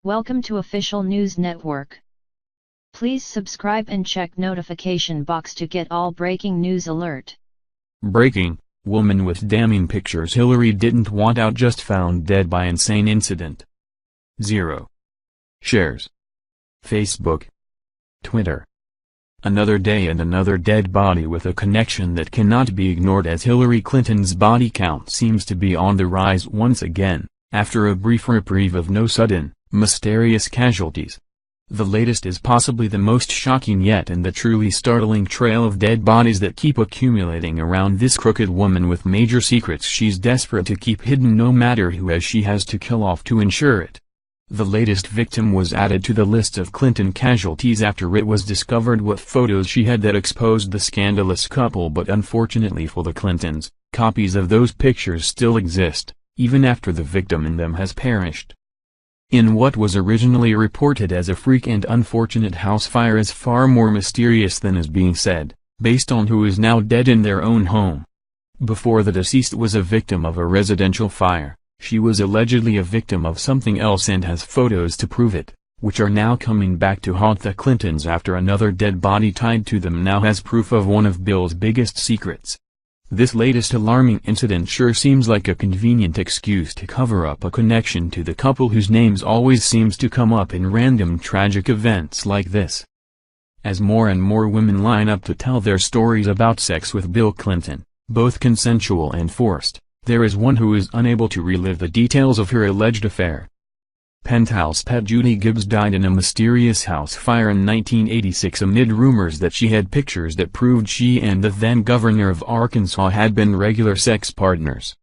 Welcome to Official News Network. Please subscribe and check notification box to get all breaking news alert. Breaking: woman with damning pictures Hillary didn't want out just found dead by insane incident. 0 shares. Facebook. Twitter. Another day and another dead body with a connection that cannot be ignored as Hillary Clinton's body count seems to be on the rise once again, after a brief reprieve of no sudden, mysterious casualties. The latest is possibly the most shocking yet and the truly startling trail of dead bodies that keep accumulating around this crooked woman with major secrets she's desperate to keep hidden no matter who as she has to kill off to ensure it. The latest victim was added to the list of Clinton casualties after it was discovered what photos she had that exposed the scandalous couple, but unfortunately for the Clintons, copies of those pictures still exist, even after the victim in them has perished. In what was originally reported as a freak and unfortunate house fire is far more mysterious than is being said, based on who is now dead in their own home. Before the deceased was a victim of a residential fire, she was allegedly a victim of something else and has photos to prove it, which are now coming back to haunt the Clintons after another dead body tied to them now has proof of one of Bill's biggest secrets. This latest alarming incident sure seems like a convenient excuse to cover up a connection to the couple whose names always seems to come up in random tragic events like this. As more and more women line up to tell their stories about sex with Bill Clinton, both consensual and forced, there is one who is unable to relive the details of her alleged affair. Penthouse pet Judy Gibbs died in a mysterious house fire in 1986 amid rumors that she had pictures that proved she and the then governor of Arkansas had been regular sex partners.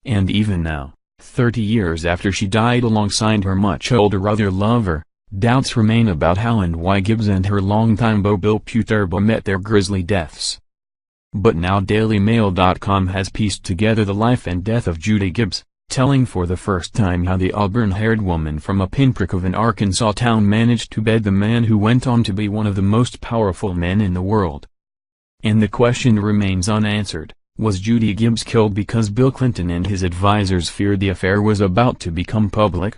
And even now, 30 years after she died alongside her much older other lover, doubts remain about how and why Gibbs and her longtime beau Bill Puterbaugh met their grisly deaths. But now DailyMail.com has pieced together the life and death of Judy Gibbs, telling for the first time how the auburn-haired woman from a pinprick of an Arkansas town managed to bed the man who went on to be one of the most powerful men in the world. And the question remains unanswered: was Judy Gibbs killed because Bill Clinton and his advisors feared the affair was about to become public?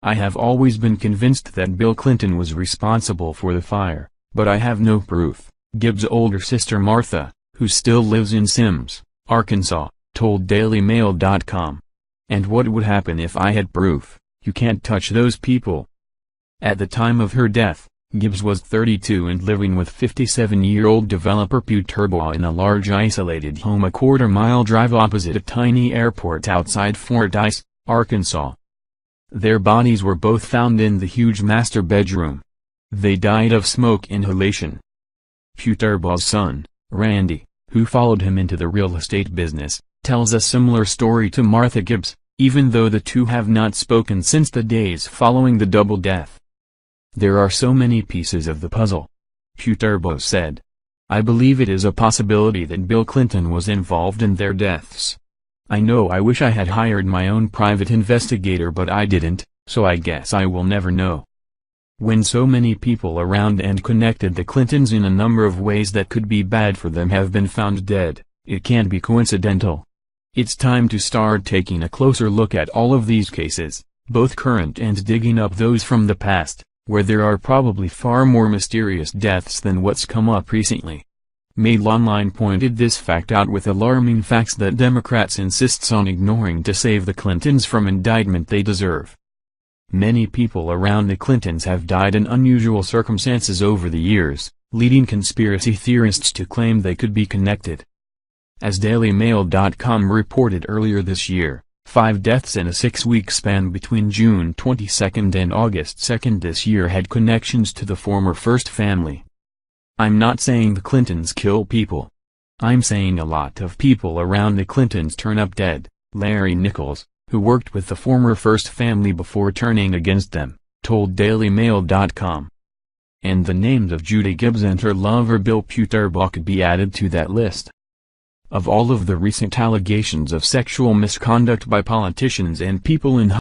I have always been convinced that Bill Clinton was responsible for the fire, but I have no proof, Gibbs' older sister Martha, who still lives in Sims, Arkansas, told DailyMail.com. And what would happen if I had proof? You can't touch those people. At the time of her death, Gibbs was 32 and living with 57-year-old developer Puterbaugh in a large isolated home a quarter-mile drive opposite a tiny airport outside Fordyce, Arkansas. Their bodies were both found in the huge master bedroom. They died of smoke inhalation. Puterbaugh's son, Randy, who followed him into the real estate business, tells a similar story to Martha Gibbs, even though the two have not spoken since the days following the double death. There are so many pieces of the puzzle, Puterbaugh said. I believe it is a possibility that Bill Clinton was involved in their deaths. I know I wish I had hired my own private investigator, but I didn't, so I guess I will never know. When so many people around and connected the Clintons in a number of ways that could be bad for them have been found dead, it can't be coincidental. It's time to start taking a closer look at all of these cases, both current and digging up those from the past, where there are probably far more mysterious deaths than what's come up recently. Mail Online pointed this fact out with alarming facts that Democrats insists on ignoring to save the Clintons from indictment they deserve. Many people around the Clintons have died in unusual circumstances over the years, leading conspiracy theorists to claim they could be connected. As DailyMail.com reported earlier this year, 5 deaths in a 6-week span between June 22 and August 2 this year had connections to the former First family. I'm not saying the Clintons kill people. I'm saying a lot of people around the Clintons turn up dead. Larry Nichols, who worked with the former First family before turning against them, told DailyMail.com. And the names of Judy Gibbs and her lover Bill Puterbaugh could be added to that list. Of all of the recent allegations of sexual misconduct by politicians and people in